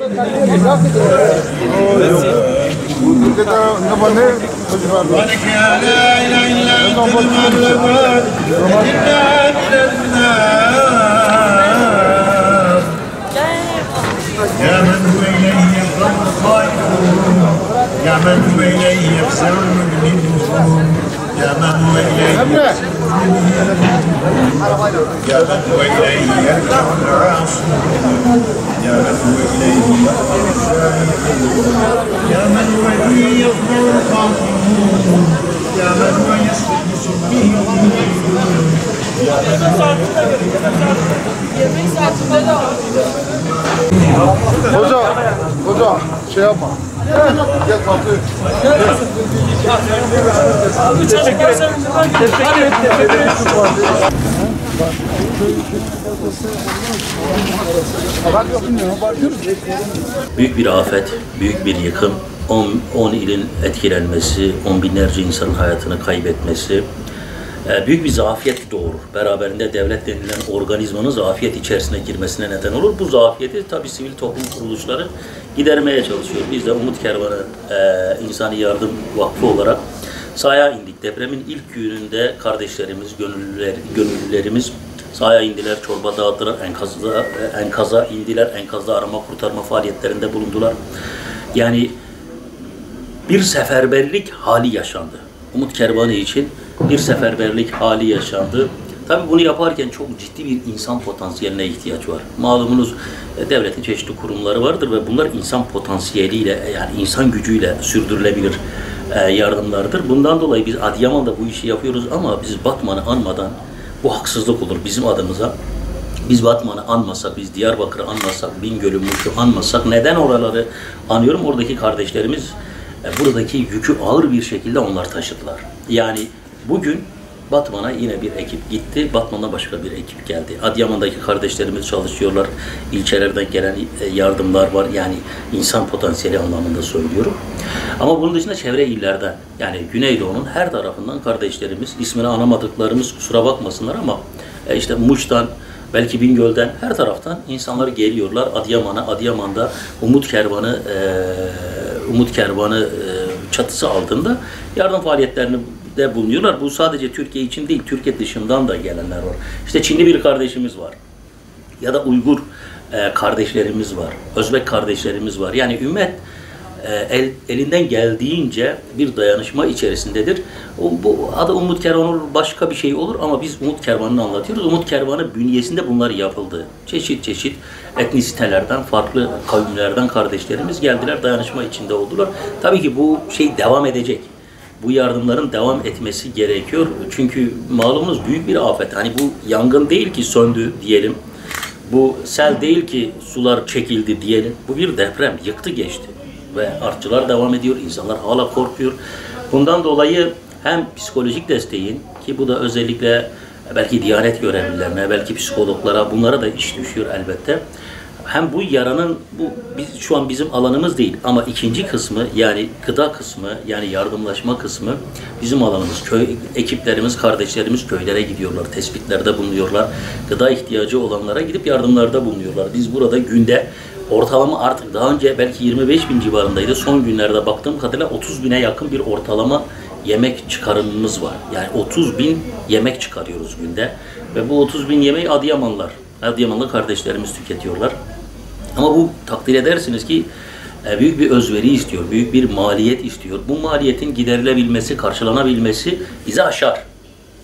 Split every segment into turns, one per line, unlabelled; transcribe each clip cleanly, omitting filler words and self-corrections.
يا من هو إليه يفزع المؤمنون يا من هو إليه يا من هو إليه يرجع العاصون يا من هو إليه يا من هو إليه يغفر الخاطئون يا من هو يستغيث الصديقين
Hoca şey yapma. Gel kalkıyor. Teşekkür
Büyük bir afet, büyük bir yıkım, 10 ilin etkilenmesi, on binlerce insanın hayatını kaybetmesi büyük bir zafiyet doğurur. Beraberinde devlet denilen organizmanın zafiyet içerisine girmesine neden olur. Bu zafiyeti tabii sivil toplum kuruluşları gidermeye çalışıyor. Biz de Umut Kervanı İnsani Yardım Vakfı olarak sahaya indik. Depremin ilk gününde kardeşlerimiz, gönüllülerimiz sahaya indiler, çorba dağıttılar, enkaza indiler, enkazda arama kurtarma faaliyetlerinde bulundular. Yani bir seferberlik hali yaşandı. Umut Kervanı için bir seferberlik hali yaşandı. Tabii bunu yaparken çok ciddi bir insan potansiyeline ihtiyaç var. Malumunuz devletin çeşitli kurumları vardır ve bunlar insan potansiyeliyle, yani insan gücüyle sürdürülebilir yardımlardır. Bundan dolayı biz Adıyaman'da bu işi yapıyoruz ama biz Batman'ı anmadan bu haksızlık olur bizim adımıza. Biz Batman'ı anmasak, biz Diyarbakır'ı anmasak, Bingöl'ü, Muş'u anmasak, neden oraları anıyorum? Oradaki kardeşlerimiz buradaki yükü ağır bir şekilde onlar taşıdılar. Yani bugün Batman'a yine bir ekip gitti, Batman'da başka bir ekip geldi. Adıyaman'daki kardeşlerimiz çalışıyorlar, ilçelerden gelen yardımlar var, yani insan potansiyeli anlamında söylüyorum. Ama bunun dışında çevre illerden, yani Güneydoğu'nun her tarafından kardeşlerimiz, ismini anamadıklarımız kusura bakmasınlar ama işte Muş'tan, belki Bingöl'den, her taraftan insanlar geliyorlar Adıyaman'a. Adıyaman'da Umut Kervanı çatısı altında yardım faaliyetlerini de bulunuyorlar. Bu sadece Türkiye için değil, Türkiye dışından da gelenler var. İşte Çinli bir kardeşimiz var. Ya da Uygur kardeşlerimiz var. Özbek kardeşlerimiz var. Yani ümmet elinden geldiğince bir dayanışma içerisindedir. Bu adı Umut Kervan olur, başka bir şey olur ama biz Umut Kervan'ını anlatıyoruz. Umut Kervanı bünyesinde bunlar yapıldı. Çeşit çeşit etnisitelerden, farklı kavimlerden kardeşlerimiz geldiler, dayanışma içinde oldular. Tabii ki bu şey devam edecek. Bu yardımların devam etmesi gerekiyor. Çünkü malumunuz büyük bir afet. Hani bu yangın değil ki söndü diyelim. Bu sel değil ki sular çekildi diyelim. Bu bir deprem, yıktı geçti. Ve artçılar devam ediyor, insanlar hala korkuyor. Bundan dolayı hem psikolojik desteğin, ki bu da özellikle belki Diyanet görevlilerine, belki psikologlara, bunlara da iş düşüyor elbette. Hem bu yaranın, şu an bizim alanımız değil ama ikinci kısmı, yani gıda kısmı, yani yardımlaşma kısmı bizim alanımız. Köy ekiplerimiz, kardeşlerimiz köylere gidiyorlar, tespitlerde bulunuyorlar. Gıda ihtiyacı olanlara gidip yardımlarda bulunuyorlar. Biz burada günde ortalama, artık daha önce belki 25.000 civarındaydı. Son günlerde baktığım kadarıyla 30.000'e yakın bir ortalama yemek çıkarımımız var. Yani 30.000 yemek çıkarıyoruz günde. Ve bu 30.000 yemeği Adıyamanlı kardeşlerimiz tüketiyorlar. Ama bu, takdir edersiniz ki büyük bir özveri istiyor, büyük bir maliyet istiyor. Bu maliyetin giderilebilmesi, karşılanabilmesi bizi aşar.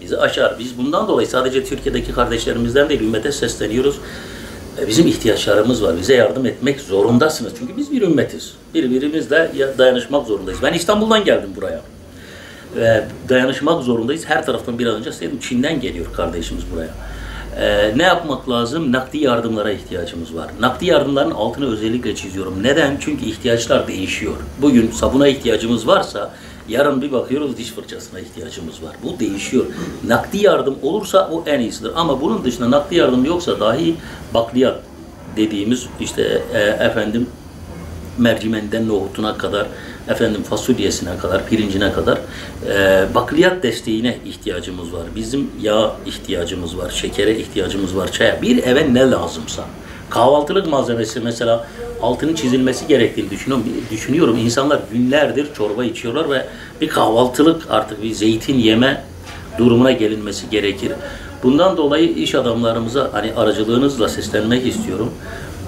Bizi aşar. Biz bundan dolayı sadece Türkiye'deki kardeşlerimizden değil, ümmete sesleniyoruz. Bizim ihtiyaçlarımız var. Bize yardım etmek zorundasınız. Çünkü biz bir ümmetiz. Birbirimizle dayanışmak zorundayız. Ben İstanbul'dan geldim buraya. Dayanışmak zorundayız. Her taraftan bir an önce söyledim. Çin'den geliyor kardeşimiz buraya. Ne yapmak lazım? Nakdi yardımlara ihtiyacımız var. Nakdi yardımların altını özellikle çiziyorum. Neden? Çünkü ihtiyaçlar değişiyor. Bugün sabuna ihtiyacımız varsa yarın bir bakıyoruz diş fırçasına ihtiyacımız var. Bu değişiyor. Nakdi yardım olursa o en iyisidir. Ama bunun dışında nakdi yardım yoksa dahi bakliyat dediğimiz işte mercimeğinden nohutuna kadar, fasulyesine kadar, pirincine kadar bakliyat desteğine ihtiyacımız var. Bizim yağ ihtiyacımız var, şekere ihtiyacımız var, çaya. Bir eve ne lazımsa. Kahvaltılık malzemesi mesela altının çizilmesi gerektiğini düşünüyorum. İnsanlar günlerdir çorba içiyorlar ve bir kahvaltılık artık bir zeytin yeme durumuna gelinmesi gerekir. Bundan dolayı iş adamlarımıza hani aracılığınızla seslenmek istiyorum.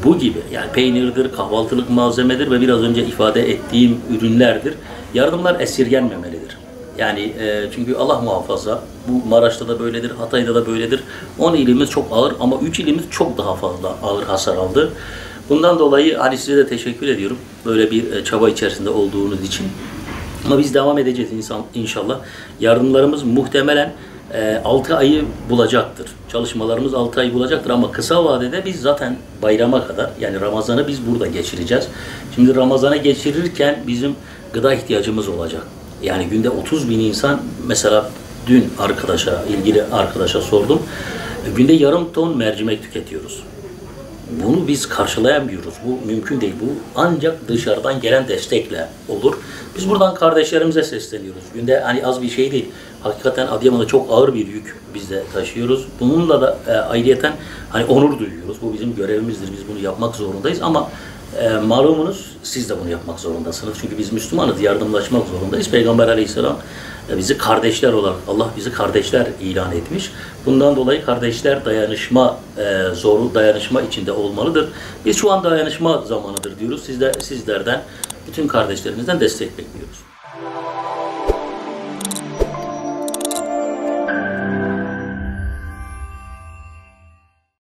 Bu gibi yani peynirdir, kahvaltılık malzemedir ve biraz önce ifade ettiğim ürünlerdir. Yardımlar esirgenmemelidir. Yani çünkü Allah muhafaza bu Maraş'ta da böyledir, Hatay'da da böyledir. 10 ilimiz çok ağır ama 3 ilimiz çok daha fazla ağır hasar aldı. Bundan dolayı hani size de teşekkür ediyorum böyle bir çaba içerisinde olduğunuz için. Ama biz devam edeceğiz inşallah. Yardımlarımız muhtemelen 6 ayı bulacaktır. Çalışmalarımız 6 ayı bulacaktır ama kısa vadede biz zaten bayrama kadar yani Ramazan'ı biz burada geçireceğiz. Şimdi Ramazan'ı geçirirken bizim gıda ihtiyacımız olacak. Yani günde 30 bin insan mesela dün ilgili arkadaşa sordum. Günde yarım ton mercimek tüketiyoruz. Bunu biz karşılayamıyoruz. Bu mümkün değil. Bu ancak dışarıdan gelen destekle olur. Biz buradan kardeşlerimize sesleniyoruz. Günde hani az bir şey değil. Hakikaten Adıyaman'da çok ağır bir yük biz de taşıyoruz. Bununla da ayrıyeten hani onur duyuyoruz. Bu bizim görevimizdir. Biz bunu yapmak zorundayız ama malumunuz siz de bunu yapmak zorundasınız. Çünkü biz Müslümanız, yardımlaşmak zorundayız. Peygamber Aleyhisselam bizi kardeşler olarak, Allah bizi kardeşler ilan etmiş. Bundan dolayı kardeşler dayanışma içinde olmalıdır. Biz şu an dayanışma zamanıdır diyoruz. Sizlerden, bütün kardeşlerimizden destek bekliyoruz.